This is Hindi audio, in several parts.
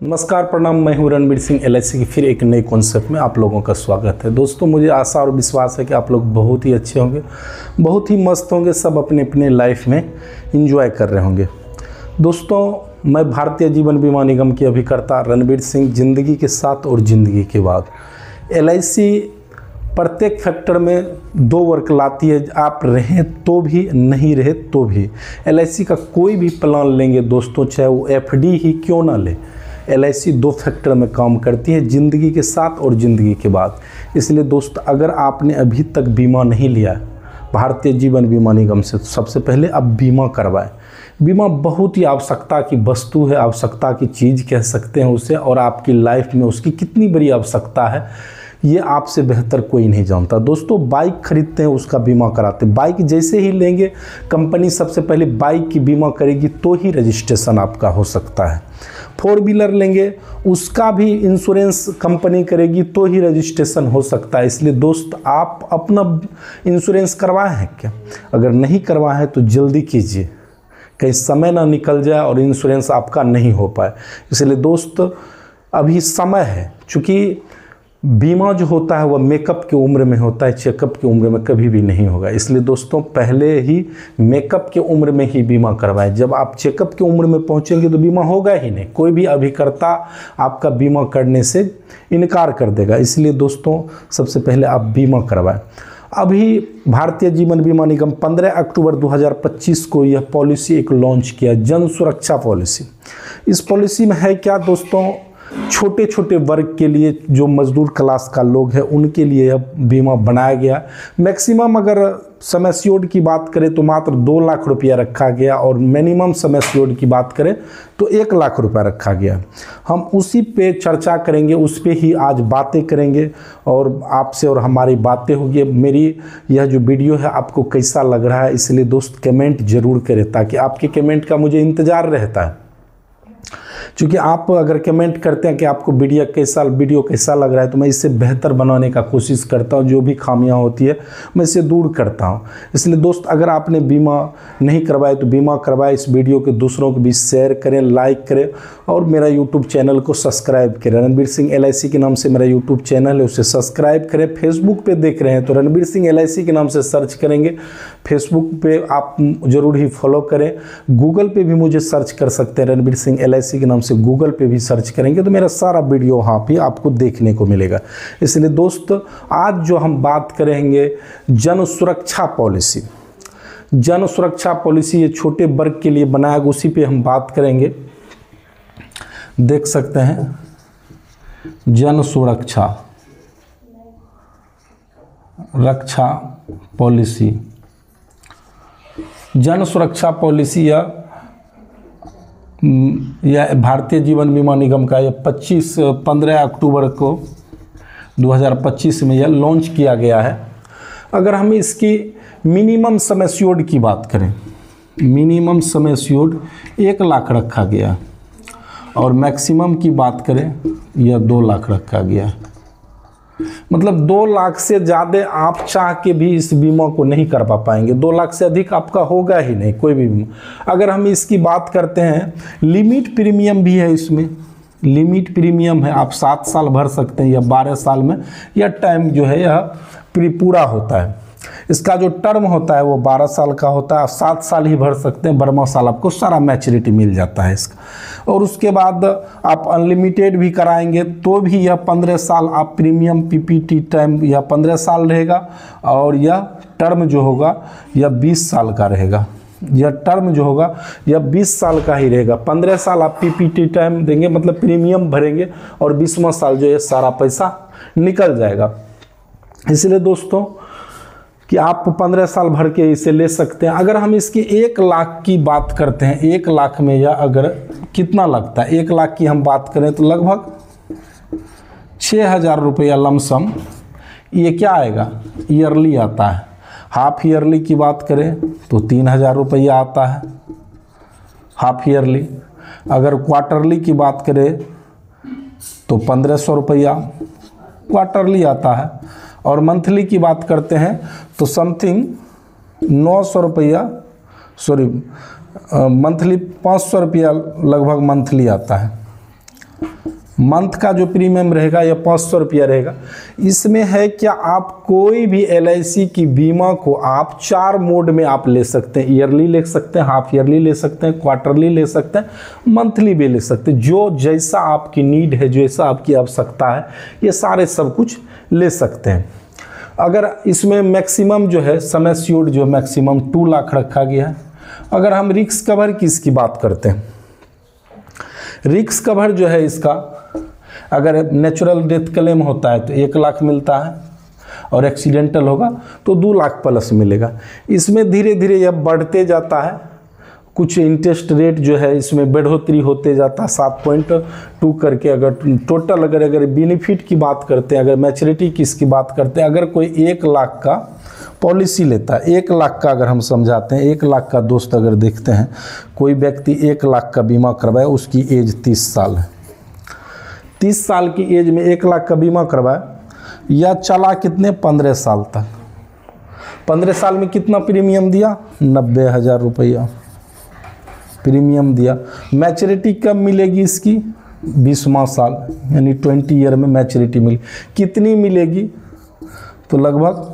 नमस्कार प्रणाम, मैं हूं रणबीर सिंह। एलआईसी की फिर एक नए कॉन्सेप्ट में आप लोगों का स्वागत है। दोस्तों, मुझे आशा और विश्वास है कि आप लोग बहुत ही अच्छे होंगे, बहुत ही मस्त होंगे, सब अपने अपने लाइफ में एंजॉय कर रहे होंगे। दोस्तों, मैं भारतीय जीवन बीमा निगम के अभिकर्ता रणबीर सिंह, ज़िंदगी के साथ और ज़िंदगी के बाद। एलआईसी प्रत्येक फैक्टर में दो वर्क लाती है, आप रहें तो भी नहीं रहे तो भी। एलआईसी का कोई भी प्लान लेंगे दोस्तों, चाहे वो एफडी ही क्यों ना ले, एलआईसी दो फैक्टर में काम करती है, ज़िंदगी के साथ और ज़िंदगी के बाद। इसलिए दोस्त, अगर आपने अभी तक बीमा नहीं लिया है भारतीय जीवन बीमा निगम से, तो सबसे पहले आप बीमा करवाएं। बीमा बहुत ही आवश्यकता की वस्तु है, आवश्यकता की चीज़ कह सकते हैं उसे, और आपकी लाइफ में उसकी कितनी बड़ी आवश्यकता है ये आपसे बेहतर कोई नहीं जानता। दोस्तों, बाइक खरीदते हैं उसका बीमा कराते हैं। बाइक जैसे ही लेंगे, कंपनी सबसे पहले बाइक की बीमा करेगी तो ही रजिस्ट्रेशन आपका हो सकता है। 4 व्हीलर लेंगे, उसका भी इंश्योरेंस कंपनी करेगी तो ही रजिस्ट्रेशन हो सकता है। इसलिए दोस्त, आप अपना इंश्योरेंस करवाए हैं क्या? अगर नहीं करवाए हैं तो जल्दी कीजिए, कहीं समय ना निकल जाए और इंश्योरेंस आपका नहीं हो पाए। इसलिए दोस्त, अभी समय है, चूँकि बीमा जो होता है वह मेकअप की उम्र में होता है, चेकअप की उम्र में कभी भी नहीं होगा। इसलिए दोस्तों, पहले ही मेकअप की उम्र में ही बीमा करवाएं। जब आप चेकअप की उम्र में पहुंचेंगे तो बीमा होगा ही नहीं, कोई भी अभिकर्ता आपका बीमा करने से इनकार कर देगा। इसलिए दोस्तों, सबसे पहले आप बीमा करवाएं। अभी भारतीय जीवन बीमा निगम 15 अक्टूबर 2025 को यह पॉलिसी एक लॉन्च किया, जन सुरक्षा पॉलिसी। इस पॉलिसी में है क्या दोस्तों, छोटे छोटे वर्ग के लिए, जो मजदूर क्लास का लोग हैं उनके लिए यह बीमा बनाया गया। मैक्सिमम अगर सम एश्योर्ड की बात करें तो मात्र 2 लाख रुपया रखा गया, और मिनिमम सम एश्योर्ड की बात करें तो 1 लाख रुपया रखा गया। हम उसी पे चर्चा करेंगे, उस पे ही आज बातें करेंगे, और आपसे और हमारी बातें होगी। मेरी यह जो वीडियो है आपको कैसा लग रहा है, इसलिए दोस्त कमेंट जरूर करें, ताकि आपके कमेंट का मुझे इंतज़ार रहता है। क्योंकि आप अगर कमेंट करते हैं कि आपको वीडियो कैसा लग रहा है, तो मैं इससे बेहतर बनाने का कोशिश करता हूं। जो भी खामियां होती है मैं इसे दूर करता हूं। इसलिए दोस्त, अगर आपने बीमा नहीं करवाया तो बीमा करवाए। इस वीडियो के दूसरों को भी शेयर करें, लाइक करें, और मेरा यूट्यूब चैनल को सब्सक्राइब करें। रणबीर सिंह एलआईसी के नाम से मेरा यूट्यूब चैनल है, उसे सब्सक्राइब करें। फेसबुक पे देख रहे हैं तो रणबीर सिंह एलआईसी के नाम से सर्च करेंगे। फेसबुक पे आप ज़रूर ही फॉलो करें। गूगल पे भी मुझे सर्च कर सकते हैं, रणबीर सिंह एलआईसी के नाम से गूगल पे भी सर्च करेंगे तो मेरा सारा वीडियो वहाँ पे आपको देखने को मिलेगा। इसलिए दोस्त, आज जो हम बात करेंगे जन सुरक्षा पॉलिसी। जन सुरक्षा पॉलिसी ये छोटे वर्ग के लिए बनाया गया, उसी पे हम बात करेंगे। देख सकते हैं, जन सुरक्षा पॉलिसी। जन सुरक्षा पॉलिसी यह भारतीय जीवन बीमा निगम का यह 15 अक्टूबर को 2025 में यह लॉन्च किया गया है। अगर हम इसकी मिनिमम सम एश्योर्ड की बात करें, मिनिमम सम एश्योर्ड 1 लाख रखा गया, और मैक्सिमम की बात करें यह 2 लाख रखा गया। मतलब 2 लाख से ज़्यादा आप चाह के भी इस बीमा को नहीं करवा पाएंगे। 2 लाख से अधिक आपका होगा ही नहीं कोई भी बीमा। अगर हम इसकी बात करते हैं, लिमिट प्रीमियम भी है इसमें। लिमिट प्रीमियम है, आप 7 साल भर सकते हैं या 12 साल में, यह टाइम जो है यह पूरा होता है। इसका जो टर्म होता है वो 12 साल का होता है। आप 7 साल ही भर सकते हैं, 12वां साल आपको सारा मैच्योरिटी मिल जाता है इसका। और उसके बाद आप अनलिमिटेड भी कराएंगे तो भी यह 15 साल आप प्रीमियम पीपीटी टाइम यह 15 साल रहेगा, और यह टर्म जो होगा यह 20 साल का रहेगा। यह टर्म जो होगा यह 20 साल का ही रहेगा। 15 साल आप पीपीटी टाइम देंगे, मतलब प्रीमियम भरेंगे, और 20वां साल जो है सारा पैसा निकल जाएगा। इसलिए दोस्तों कि आप 15 साल भर के इसे ले सकते हैं। अगर हम इसकी 1 लाख की बात करते हैं, 1 लाख में यह अगर कितना लगता है, 1 लाख की हम बात करें तो लगभग 6,000 रुपया लमसम ये क्या आएगा, ईयरली आता है। हाफ ईयरली की बात करें तो 3,000 रुपया आता है हाफ ईयरली। अगर क्वार्टरली की बात करें तो 1,500 रुपया क्वार्टरली आता है, और मंथली की बात करते हैं तो समथिंग 900 रुपया, मंथली 500 रुपया लगभग मंथली आता है। मंथ का जो प्रीमियम रहेगा यह 500 रुपया रहेगा। इसमें है क्या, आप कोई भी LIC की बीमा को आप 4 मोड में आप ले सकते हैं। ईयरली ले सकते हैं, हाफ ईयरली ले सकते हैं, क्वार्टरली ले सकते हैं, मंथली भी ले सकते हैं। जो जैसा आपकी नीड है, जैसा आपकी आवश्यकता है, ये सारे सब कुछ ले सकते हैं। अगर इसमें मैक्सिमम जो है सम एश्योर्ड जो मैक्सिमम 2 लाख रखा गया है। अगर हम रिस्क कवर की इसकी बात करते हैं, रिस्क कवर जो है इसका, अगर नेचुरल डेथ क्लेम होता है तो 1 लाख मिलता है और एक्सीडेंटल होगा तो 2 लाख प्लस मिलेगा। इसमें धीरे धीरे यह बढ़ते जाता है, कुछ इंटरेस्ट रेट जो है इसमें बढ़ोतरी होते जाता है 7.2 करके। अगर टोटल अगर बेनिफिट की बात करते हैं, अगर मैच्योरिटी की इसकी बात करते हैं, अगर कोई 1 लाख का पॉलिसी लेता है, 1 लाख का अगर हम समझाते हैं, 1 लाख का दोस्त अगर देखते हैं, कोई व्यक्ति 1 लाख का बीमा करवाए, उसकी एज 30 साल है। 30 साल की एज में 1 लाख का बीमा करवाए या चला कितने 15 साल तक। 15 साल में कितना प्रीमियम दिया, 90,000 रुपया प्रीमियम दिया। मैच्योरिटी कब मिलेगी इसकी, 20वां साल, यानी 20 ईयर में मैच्योरिटी मिली। कितनी मिलेगी, तो लगभग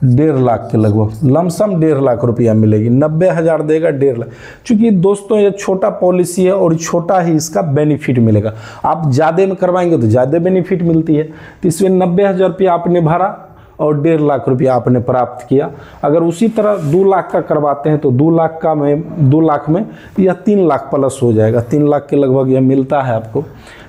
1.5 लाख के लगभग, लमसम 1.5 लाख रुपया मिलेगी। 90,000 देगा, 1.5 लाख। चूँकि दोस्तों ये छोटा पॉलिसी है और छोटा ही इसका बेनिफिट मिलेगा। आप ज़्यादा में करवाएंगे तो ज़्यादा बेनिफिट मिलती है। तो इसमें 90,000 रुपया आपने भरा और 1.5 लाख रुपया आपने प्राप्त किया। अगर उसी तरह 2 लाख का करवाते हैं तो 2 लाख में यह 3 लाख प्लस हो जाएगा। 3 लाख के लगभग यह मिलता है आपको।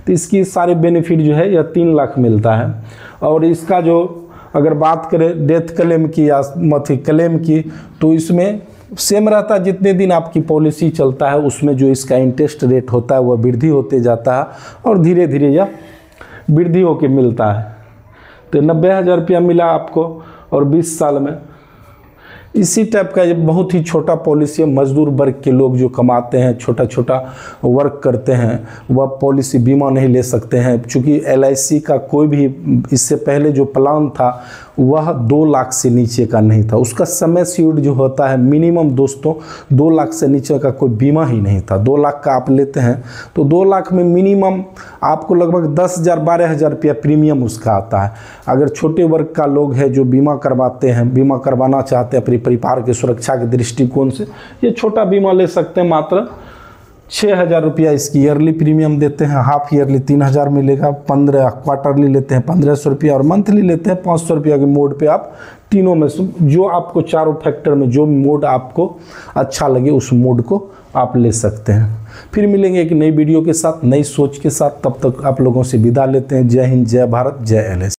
तो इसकी सारे बेनिफिट जो है यह 3 लाख मिलता है। और इसका जो अगर बात करें डेथ क्लेम की या क्लेम की, तो इसमें सेम रहता है। जितने दिन आपकी पॉलिसी चलता है उसमें जो इसका इंटरेस्ट रेट होता है वह वृद्धि होते जाता है और धीरे धीरे यह वृद्धि होकर मिलता है। तो 90,000 रुपया मिला आपको और 20 साल में। इसी टाइप का ये बहुत ही छोटा पॉलिसी है। मजदूर वर्ग के लोग जो कमाते हैं, छोटा छोटा वर्क करते हैं, वह पॉलिसी बीमा नहीं ले सकते हैं। चूँकि LIC का कोई भी इससे पहले जो प्लान था वह 2 लाख से नीचे का नहीं था। उसका सम एश्योर्ड जो होता है मिनिमम दोस्तों 2 लाख से नीचे का कोई बीमा ही नहीं था। 2 लाख का आप लेते हैं तो 2 लाख में मिनिमम आपको लगभग 10,000 12,000 रुपया प्रीमियम उसका आता है। अगर छोटे वर्ग का लोग है जो बीमा करवाते हैं, बीमा करवाना चाहते हैं अपने परिवार की सुरक्षा के दृष्टिकोण से, ये छोटा बीमा ले सकते हैं। मात्र 6,000 रुपया इसकी ईयरली प्रीमियम देते हैं, हाफ ईयरली 3,000 मिलेगा, 15 क्वार्टरली लेते हैं 1,500 रुपया और मंथली लेते हैं 500 रुपया के मोड पे। आप तीनों में से जो आपको चारों फैक्टर में जो मोड आपको अच्छा लगे उस मोड को आप ले सकते हैं। फिर मिलेंगे एक नई वीडियो के साथ, नई सोच के साथ। तब तक आप लोगों से विदा लेते हैं। जय हिंद, जय भारत, जय LIC।